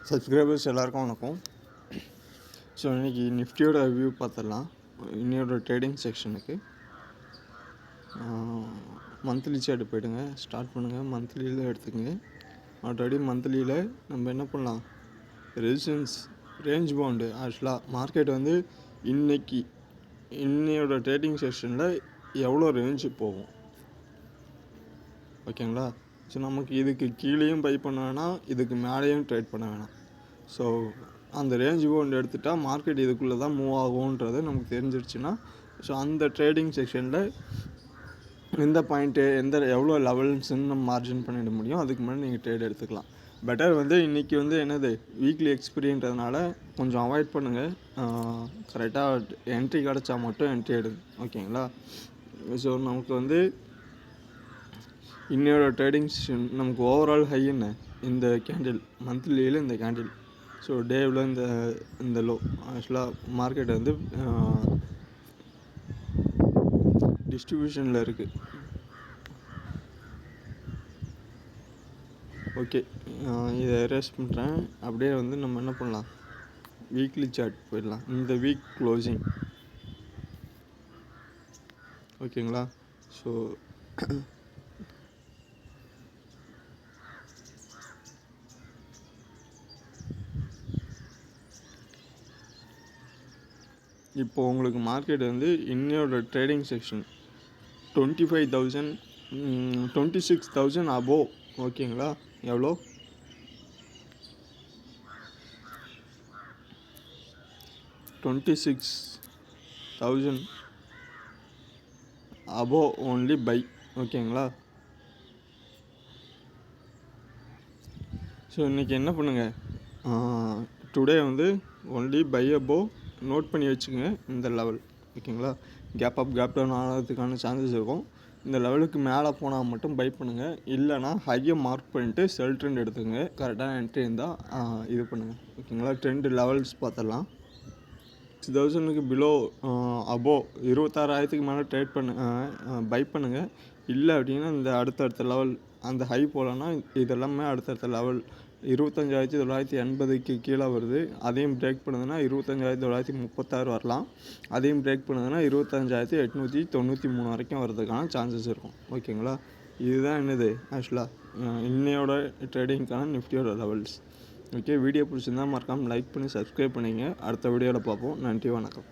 Subscribers எல்லாருக்கும் வணக்கம். So இன்றைக்கி நிஃப்டியோட ரிவ்யூ பார்த்துடலாம். இன்னையோட ட்ரேடிங் செக்ஷனுக்கு மந்த்லி சார்ட் போய்டுங்க, ஸ்டார்ட் பண்ணுங்கள். மந்த்லியில் எடுத்துக்கங்க. ஆல்ரெடி மந்த்லியில் நம்ம என்ன பண்ணலாம், ரெசிஸ்டன்ஸ் ரேஞ்ச் பவுண்டு ஆக்சுவலாக மார்க்கெட் வந்து இன்னையோட ட்ரேடிங் செக்ஷனில் எவ்வளோ ரேஞ்சு போகும், ஓகேங்களா? ஸோ நமக்கு இதுக்கு கீழேயும் பை பண்ண வேணாம், இதுக்கு மேலேயும் ட்ரேட் பண்ண வேணாம். ஸோ அந்த ரேஞ்ச் பவுண்ட் எடுத்துட்டால் மார்க்கெட் இதுக்குள்ளே தான் மூவ் ஆகுன்றது நமக்கு தெரிஞ்சிருச்சுன்னா, ஸோ அந்த ட்ரேடிங் செக்ஷனில் எந்த பாயிண்ட்டு எவ்வளோ லெவல்ஸ்ன்னு நம்ம மார்ஜின் பண்ணிட முடியும், அதுக்கு மேலே நீங்கள் ட்ரேட் எடுத்துக்கலாம். பெட்டர் வந்து இன்றைக்கி வந்து என்னது வீக்லி எக்ஸ்பீரியன்றதுனால கொஞ்சம் அவாய்ட் பண்ணுங்கள். கரெக்டாக என்ட்ரி கிடச்சா மட்டும் என்ட்ரி எடுங்க, ஓகேங்களா? ஸோ நமக்கு வந்து இன்னையோட ட்ரேடிங் செஷன் நமக்கு ஓவரால் ஹை என்ன, இந்த கேண்டில் மந்த்லியில் இந்த கேண்டில். ஸோ டேவில் இந்த லோ ஆக்சுவலாக மார்க்கெட் வந்து டிஸ்ட்ரிபியூஷனில் இருக்குது. ஓகே, இதை எரேஸ் பண்ணுறேன். அப்படியே வந்து நம்ம என்ன பண்ணலாம், வீக்லி சார்ட் போயிடலாம். இந்த வீக் க்ளோசிங், ஓகேங்களா? ஸோ இப்போ உங்களுக்கு மார்க்கெட் வந்து இன்னையோட ட்ரேடிங் செக்ஷன் 26,000 அபோவ், ஓகேங்களா? எவ்வளோ, 26,000 அபோவ் ஓன்லி பை, ஓகேங்களா? ஸோ இன்றைக்கி என்ன பண்ணுங்கள், டுடே வந்து ஒன்லி பை அபோவ் நோட் பண்ணி வச்சுக்கோங்க. இந்த லெவல், ஓகேங்களா? கேப் அப் கேப் டவுன் ஆகிறதுக்கான சான்சஸ் இருக்கும். இந்த லெவலுக்கு மேலே போனால் மட்டும் பை பண்ணுங்கள். இல்லைனா ஹையை மார்க் பண்ணிட்டு செல் ட்ரெண்ட் எடுத்துக்கங்க. கரெக்டான என்ட்ரி இருந்தால் இது பண்ணுங்கள், ஓகேங்களா? ட்ரெண்ட் லெவல்ஸ் பார்த்துடலாம். 6,000க்கு பிலோ அபோவ் 26,000க்கு மேலே ட்ரேட் பை பண்ணுங்கள். இல்லை அப்படின்னா இந்த அடுத்தடுத்த லெவல் அந்த ஹை போகலன்னா இதெல்லாமே அடுத்தடுத்த லெவல் 25,980க்கு கீழே வருது. அதையும் பிரேக் பண்ணுதுன்னா 25,936 வரலாம். அதையும் பிரேக் பண்ணுதுன்னா 25,893 வரைக்கும் வரதுக்கான சான்சஸ் இருக்கும், ஓகேங்களா? இதுதான் என்னது ஆக்சுவலாக இன்னையோட ட்ரேடிங்க்கான நிஃப்டியோட லெவல்ஸ். ஓகே, வீடியோ பிடிச்சிருந்தால் மறக்காமல் லைக் பண்ணி சப்ஸ்கிரைப் பண்ணிங்க. அடுத்த வீடியோவில் பார்ப்போம். நன்றி, வணக்கம்.